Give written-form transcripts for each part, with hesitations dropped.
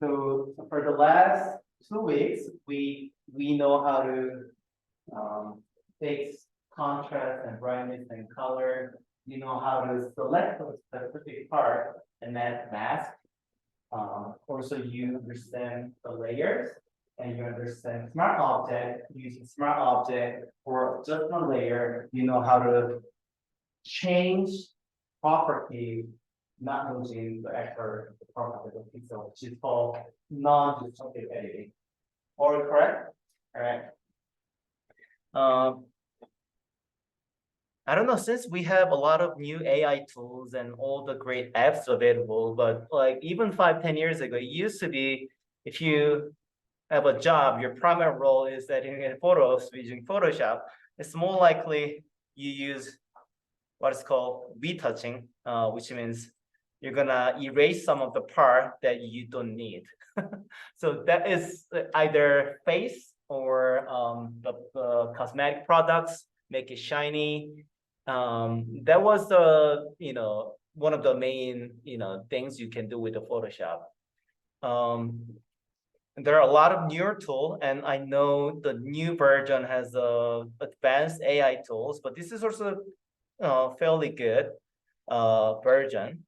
So for the last 2 weeks, we know how to fix contrast and brightness and color. You know how to select a specific part and then mask. Also, you understand the layers and you understand smart object. Using smart object for just one layer, you know how to change property, not using the actual property of the pixel, which is called non-destructive editing. All correct? All right. I don't know, since we have a lot of new AI tools and all the great apps available, but like even 5-10 years ago, it used to be if you have a job, your primary role is editing photos using Photoshop, it's more likely you use what is called retouching, which means you're gonna erase some of the part that you don't need. So that is either face or the cosmetic products, make it shiny. That was the, one of the main, things you can do with the Photoshop. There are a lot of newer tools, and I know the new version has advanced AI tools, but this is also fairly good version.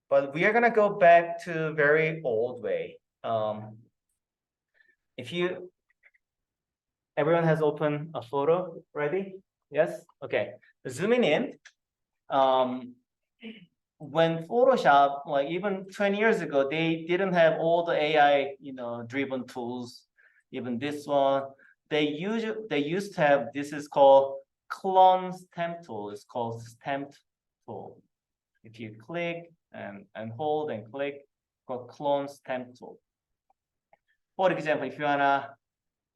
But we are gonna go back to very old way. If everyone has opened a photo ready? Yes? Okay. Zooming in. When Photoshop, like even 20 years ago, they didn't have all the AI, driven tools. Even this one, they used to have, this is called clone stamp tool. It's called stamp tool. If you click and hold and click, called clone stamp tool. For example, if you wanna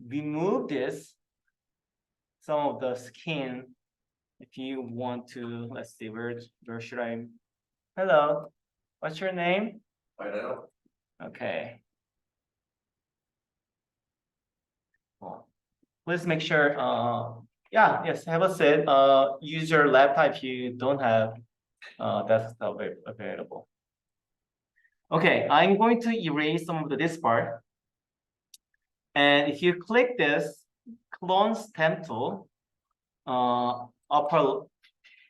remove this, some of the skin, if you want to, let's see, where should I? Hello, what's your name? I know. Okay. Well, please make sure, yes, have a sit. Use your laptop if you don't have desktop available. Okay, I'm going to erase some of this part. And if you click this clone stamp tool, upper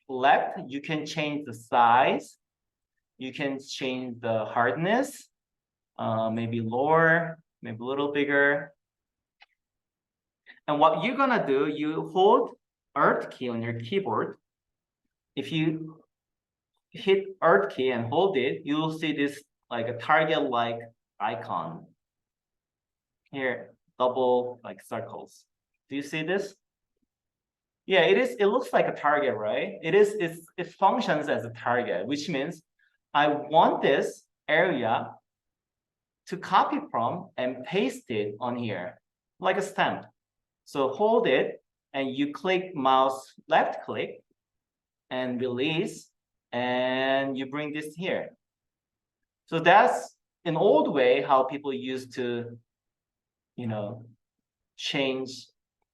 left, you can change the size. You can change the hardness, maybe lower, maybe a little bigger. And what you're gonna do, you hold Alt key on your keyboard. If you hit Alt key and hold it, you'll see this like a target-like icon. Here, double like circles. Do you see this? Yeah, it is. It looks like a target, right? It functions as a target, which means I want this area to copy from and paste it on here, like a stamp. So hold it and you click mouse left click and release, and you bring this here. So that's an old way how people used to, change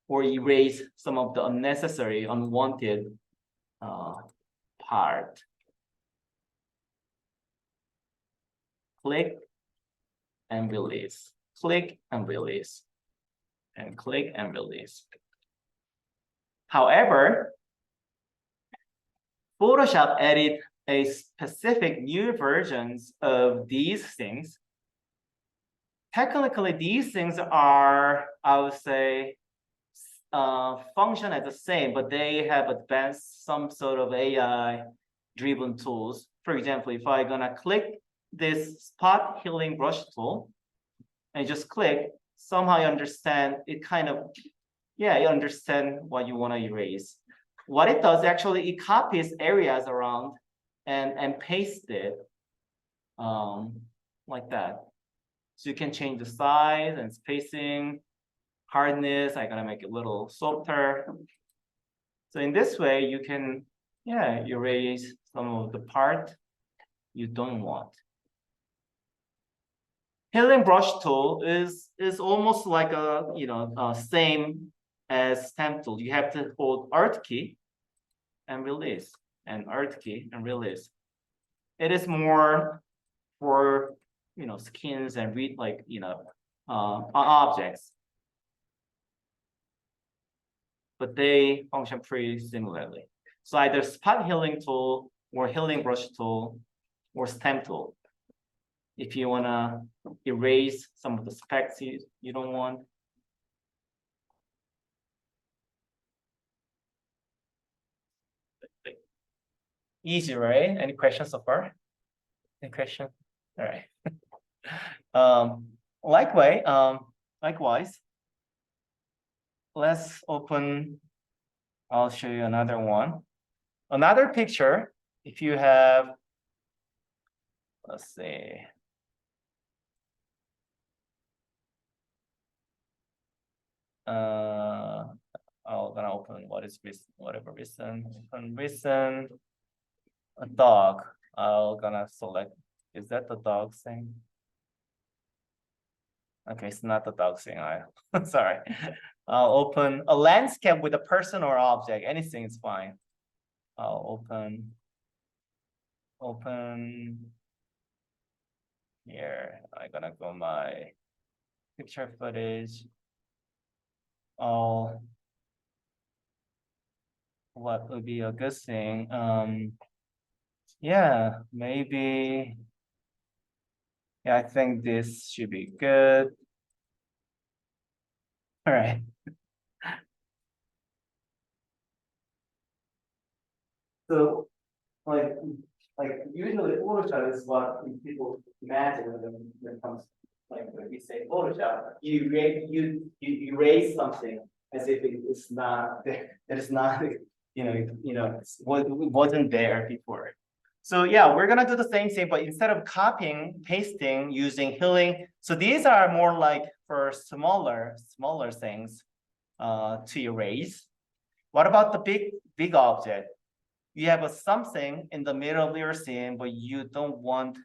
or erase some of the unnecessary, unwanted part. Click and release, click and release, and click and release. However, Photoshop added a specific new versions of these things. Technically, these things are, I would say, function as the same, but they have advanced some sort of AI-driven tools. For example, if I'm gonna click this spot healing brush tool and just click, somehow you understand it kind of, you understand what you want to erase. What it does, actually, it copies areas around and pastes it like that. So you can change the size and spacing, hardness. I'm gonna make it a little softer. So in this way, you can, erase some of the part you don't want. Healing brush tool is almost like a, same as stamp tool. You have to hold Alt key and release, and Alt key and release. It is more for skins and read objects, but they function pretty similarly. So either spot healing tool or healing brush tool or stem tool. If you wanna erase some of the specs you don't want. Easy, right? Any questions so far? Any question? All right. Likewise, let's open. I'll show you another one. Another picture. If you have, let's see. I'm gonna open whatever reason. Open reason. A dog. I'm gonna select. Is that the dog thing? Okay, it's not the dog thing. Sorry. I'll open a landscape with a person or object. Anything is fine. I'll open here. I'm gonna go my picture footage. What would be a good thing? Yeah, maybe. Yeah, I think this should be good. All right. So, like usually Photoshop is what people imagine when it comes, like when we say Photoshop, you erase something as if it's not there. It is not, it wasn't there before. So yeah, we're gonna do the same thing, but instead of copying, pasting, using healing. So these are more like for smaller things to erase. What about the big object? You have something in the middle of your scene, but you don't want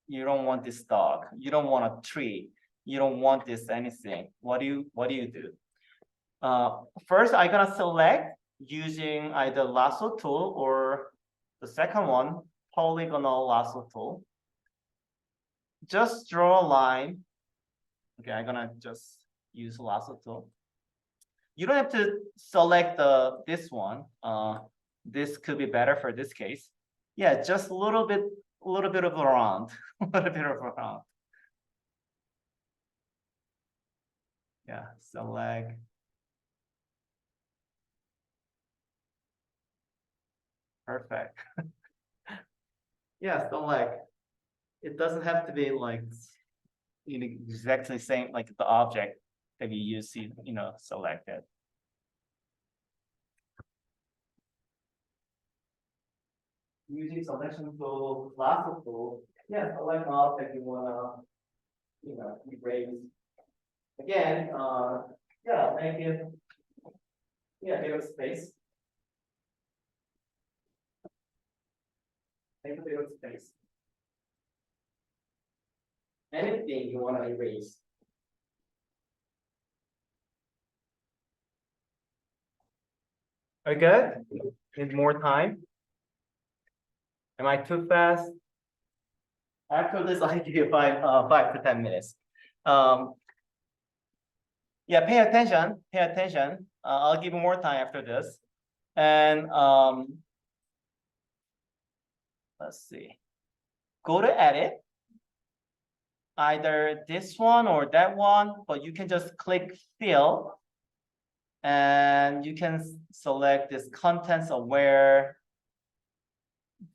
this dog. You don't want a tree. You don't want this anything. What do you do? First, I'm gonna select using either lasso tool or the second one, polygonal lasso tool. Just draw a line. Okay, I'm gonna just use lasso tool. You don't have to select this one. This could be better for this case. Yeah, just a little bit of around, a little bit of around. Yeah, select. Perfect. Yeah, select. It doesn't have to be like exactly same like the object that you see, selected. Using selection tool, lasso tool, yeah, select an object you wanna, erase. Again, yeah, make it, yeah, bit of space. Make a bit of space. Anything you wanna erase. Are you good? Need more time? Am I too fast? After this, I'll give you 5 to 10 minutes. Yeah, pay attention. I'll give you more time after this. And let's see. Go to edit. Either this one or that one, but you can just click fill. And you can select this contents aware.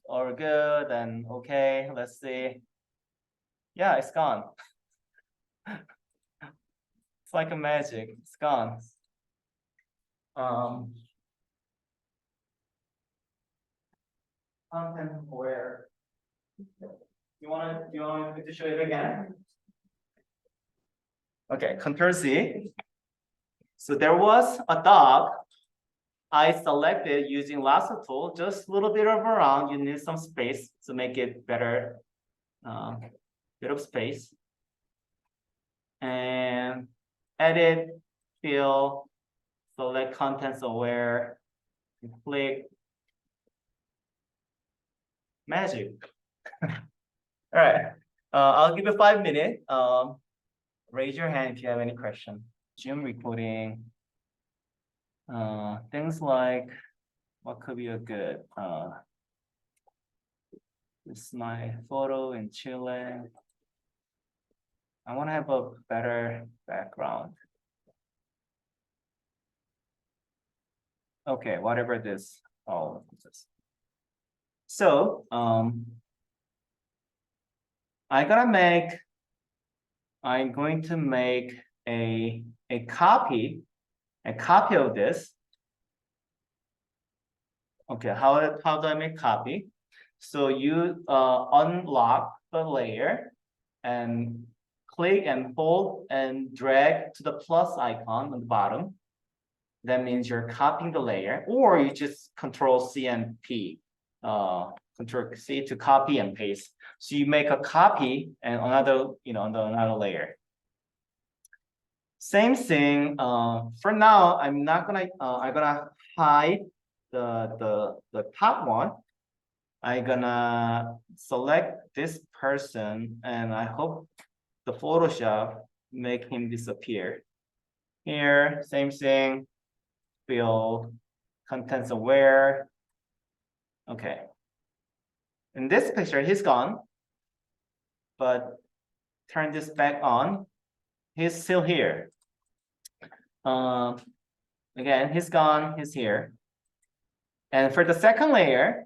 Or good and okay. Let's see. Yeah, it's gone. It's like a magic. It's gone. Content aware. You want me to show it again? Okay, Control Z. So there was a dog. I selected using lasso tool, just a little bit of around. You need some space to make it better. Bit of space. And edit, fill, select contents aware, click. Magic. All right. I'll give you 5 minutes. Raise your hand if you have any question. Zoom recording. Things like what could be a good. This is my photo in Chile. I want to have a better background. Okay, whatever this. Oh, this. So, I'm going to make a copy of this. Okay, how do I make copy? So you unlock the layer and click and hold and drag to the plus icon on the bottom. That means you're copying the layer, or you just Control C and P, Control C to copy and paste. So you make a copy and another, another layer. Same thing. For now, I'm gonna hide the top one. I'm gonna select this person, and I hope the Photoshop make him disappear. Here, same thing. Field, contents aware. Okay. In this picture, he's gone. But turn this back on. He's still here. Again, he's gone. He's here. And for the second layer,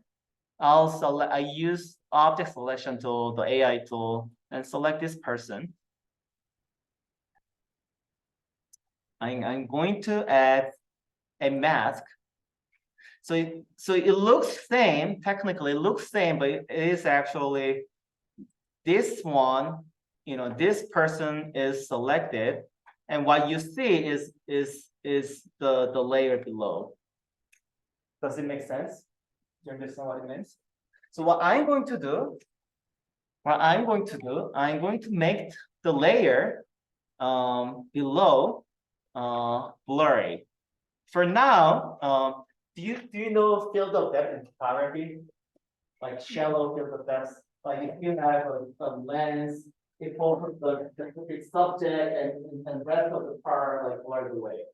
I use object selection tool, the AI tool, and select this person. I'm going to add a mask. So it looks same, technically it looks same, but it is actually this one, this person is selected, and what you see is the layer below. Does it make sense? Do you understand what it means? So what I'm going to do, I'm going to make the layer below blurry. For now, do you know field of depth in photography? Like shallow field of depth. Like if you have a lens, it focuses the subject and rest of the part like blurred away.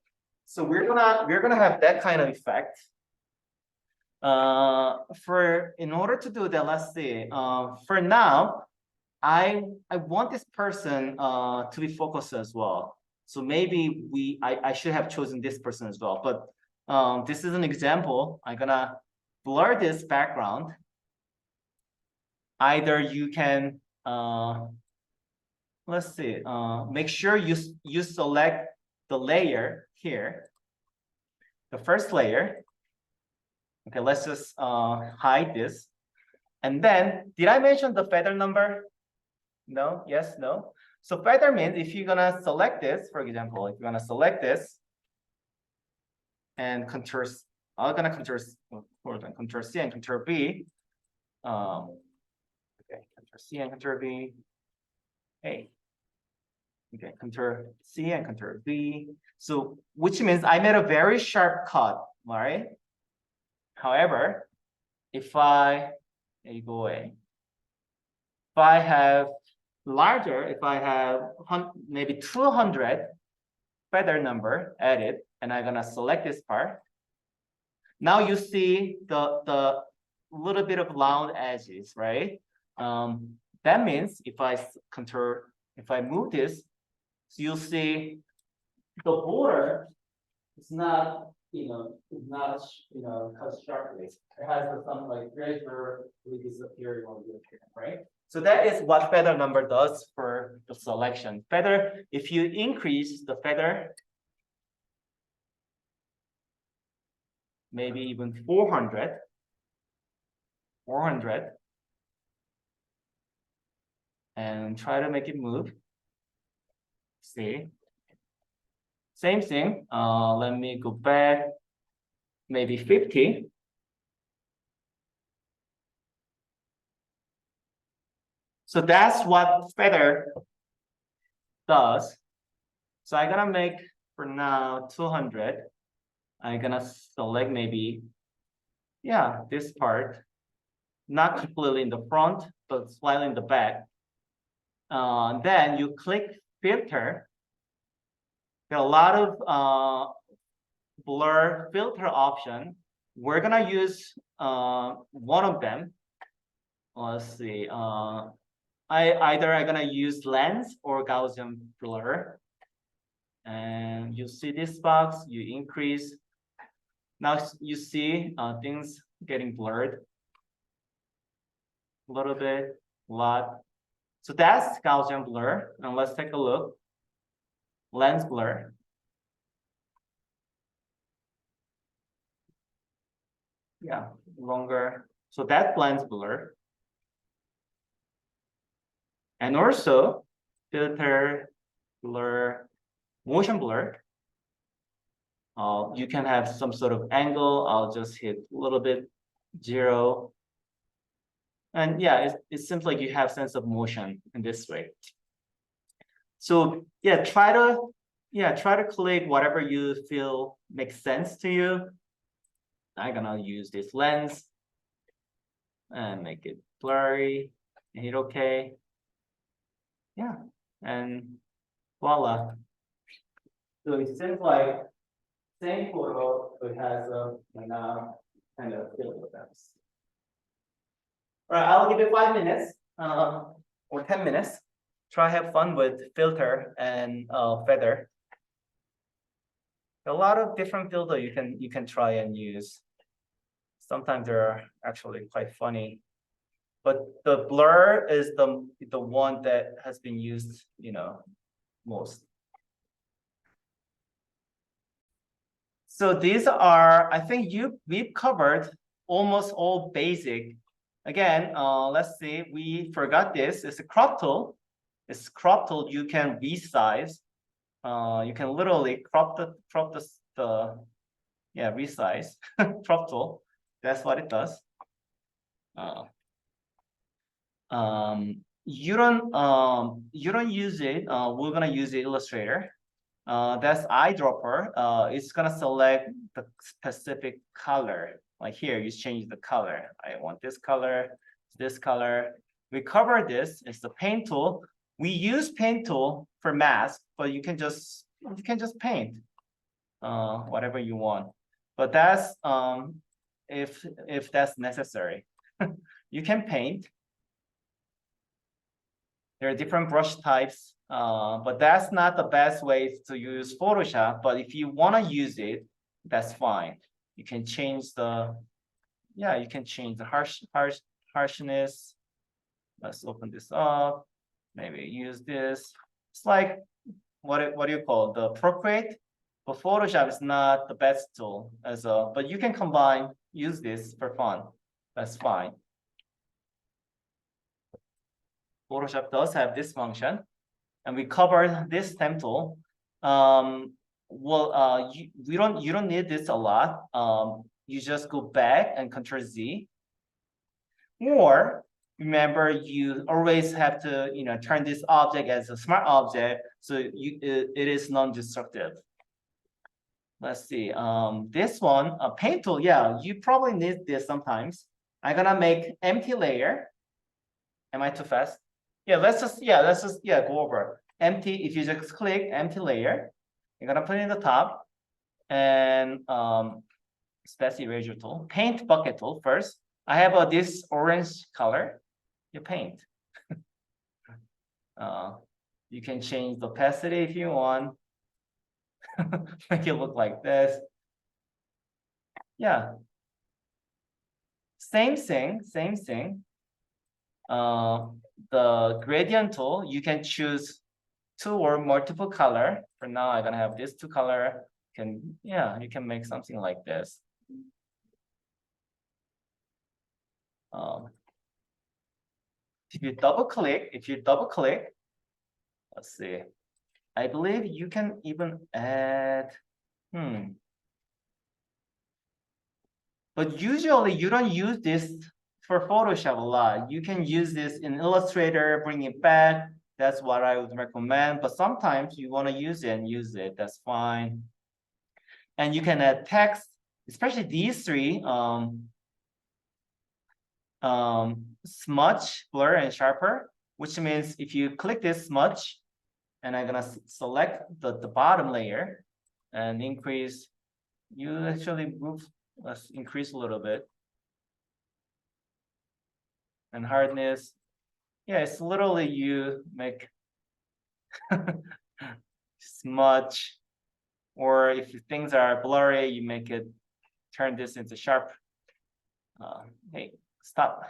So we're gonna have that kind of effect. In order to do that, let's see. For now, I want this person to be focused as well. So maybe I should have chosen this person as well. But this is an example. I'm gonna blur this background. Either you can let's see. Make sure you select the layer here, the first layer. Okay, let's just hide this. And then, did I mention the feather number? No, yes, no. So feather means if you're gonna select this, for example, if you're gonna select this and Control C and Control B. Okay, Control C and Control B. Hey. Okay, Control C and Control B. So which means I made a very sharp cut, right? However, if I go away, if I have larger, if I have maybe 200 feather number added, and I'm gonna select this part. Now you see the little bit of round edges, right? That means if I move this, so you'll see the border is not, cut sharply. It has some like razor disappearing on the appearance, right? So that is what feather number does for the selection. Feather, if you increase the feather, maybe even 400, and try to make it move. See, same thing. Let me go back, maybe 50. So that's what feather does. So I'm gonna make for now 200. I'm gonna select maybe, yeah, this part, not completely in the front, but slightly in the back. Then you click filter. There are a lot of blur filter option. We're gonna use one of them. Let's see. I'm gonna use lens or Gaussian blur. And you see this box, you increase. Now you see things getting blurred a little bit, a lot. So that's Gaussian blur. And let's take a look. Lens blur. Yeah, longer. So that's lens blur. And also filter, blur, motion blur. You can have some sort of angle. I'll just hit a little bit 0. And yeah, it seems like you have sense of motion in this way. So yeah, try to click whatever you feel makes sense to you. I'm gonna use this lens and make it blurry and hit OK. Yeah, and voila. So it seems like same photo, it has a kind of filter depth. All right, I'll give it 5 minutes or 10 minutes. Try have fun with filter and feather. A lot of different filter you can try and use. Sometimes they're actually quite funny, but the blur is the one that has been used, most. So these are, I think we've covered almost all basic. Again, let's see, we forgot this. It's a crop tool. It's crop tool. You can resize. You can literally crop the resize crop tool. That's what it does. You don't use it. We're gonna use the Illustrator. That's eyedropper. It's gonna select the specific color. Like here, you change the color. I want this color, this color. We cover this. It's the paint tool. We use paint tool for mask, but you can just paint whatever you want. But that's if that's necessary. You can paint. There are different brush types, but that's not the best way to use Photoshop. But if you want to use it, that's fine. You can change the, harshness. Let's open this up. Maybe use this. It's like what do you call it? The Procreate? But Photoshop is not the best tool but you can use this for fun. That's fine. Photoshop does have this function, and we covered this stamp tool. You don't need this a lot. You just go back and Control Z. Or remember, you always have to turn this object as a smart object, so it is non-destructive. Let's see. This one, a paint tool. Yeah, you probably need this sometimes. I'm gonna make empty layer. Am I too fast? Yeah, let's just go over empty. If you just click empty layer, you're gonna put it in the top, and space erasure tool, paint bucket tool first. I have this orange color. You paint. You can change the opacity if you want. Make it look like this. Yeah. Same thing. The gradient tool, you can choose 2 or multiple color. For now, I'm gonna have this 2 color. You can make something like this. If you double click, let's see. I believe you can even add, But usually you don't use this for Photoshop a lot. You can use this in Illustrator, bring it back. That's what I would recommend. But sometimes you want to use it. That's fine. And you can add text, especially these 3. Smudge, blur, and sharper. which means if you click this smudge, and I'm gonna select the bottom layer and increase, you actually move, let's increase a little bit. And hardness, yeah, it's literally you make smudge, or if things are blurry, you make it, turn this into sharp. Hey, stop.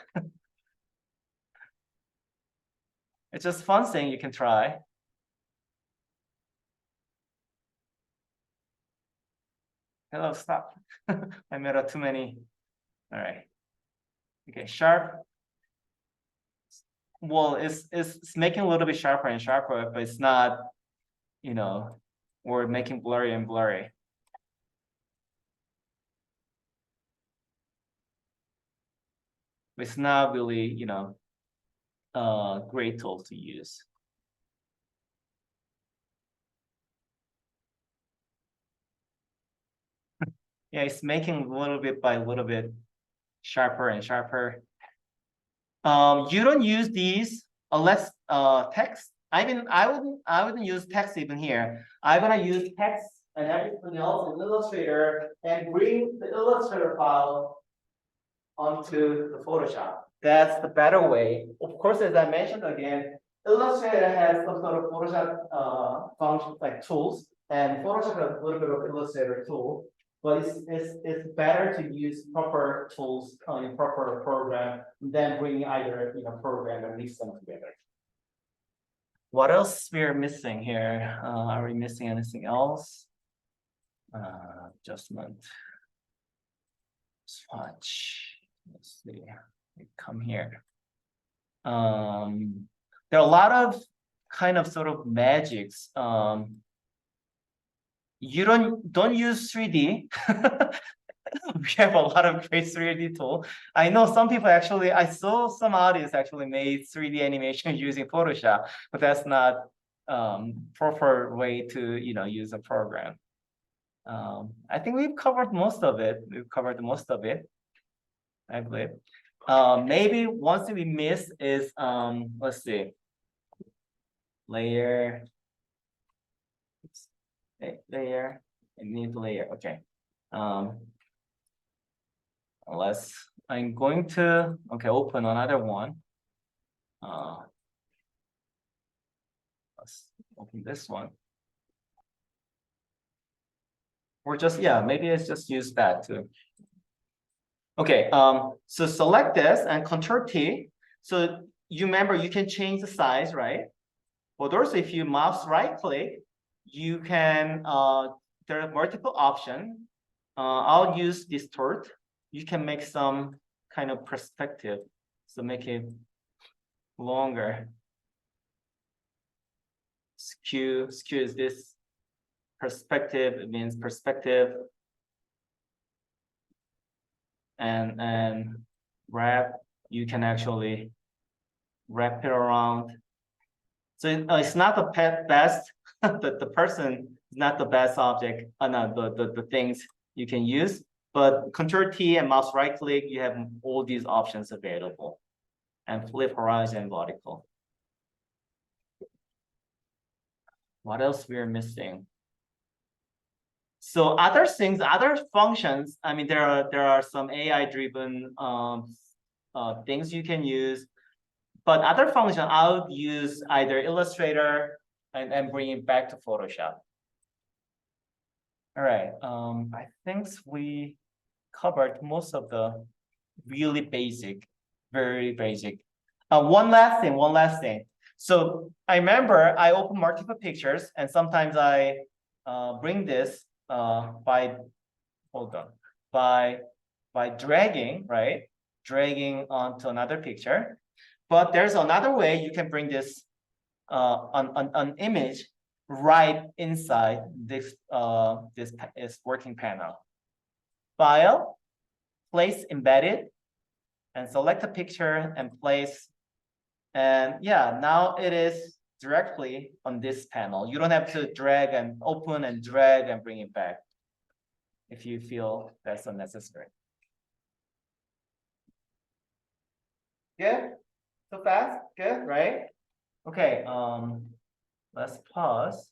It's just fun thing you can try. Hello, stop. I made up too many. All right. Okay, sharp. Well, it's making a little bit sharper and sharper, but it's not, you know, we're making blurry and blurry. It's not really, you know, a great tool to use. Yeah, it's making a little bit by a little bit sharper and sharper. You don't use these unless text. I wouldn't use text even here. I'm gonna use text and everything else in Illustrator and bring the Illustrator file onto the Photoshop. That's the better way. Of course, as I mentioned again, Illustrator has some sort of Photoshop functions like tools, and Photoshop has a little bit of Illustrator tool. But it's better to use proper tools in proper program than bringing either program and mix them together. What else we're missing here? Are we missing anything else? Adjustment. Swatch. Let's see. Come here. There are a lot of kind of sort of magics. You don't use 3D. We have a lot of great 3D tool. I know some people actually, I saw some artists actually made 3D animation using Photoshop, but that's not proper way to use a program. I think we've covered most of it. I believe. Maybe one thing we missed is let's see. Layer. Layer. Need layer. Okay. Unless I'm going to open another one. Let's open this one. Or just maybe it's just use that too. Okay, so select this and Ctrl T. So you remember you can change the size, right? But also if you mouse right click, you can there are multiple options. I'll use distort. You can make some kind of perspective. So make it longer. Skew is this perspective, it means perspective. And wrap, you can actually wrap it around. So it's not the best, the person is not the best object, no, the things you can use, but Ctrl T and mouse right click, you have all these options available. And flip horizon and vertical. What else we're missing? So other things, other functions, I mean, there are some AI-driven things you can use, but other function, I would use either Illustrator and bring it back to Photoshop. All right, I think we covered most of the really basic, very basic. One last thing. So I remember I open multiple pictures, and sometimes I bring this by dragging, right? Dragging onto another picture. But there's another way you can bring this an image right inside this this working panel. File, place embedded, and select a picture and place. And now it is directly on this panel. You don't have to drag and open and drag and bring it back if you feel that's unnecessary. Good? So fast? Good, right? Okay, let's pause.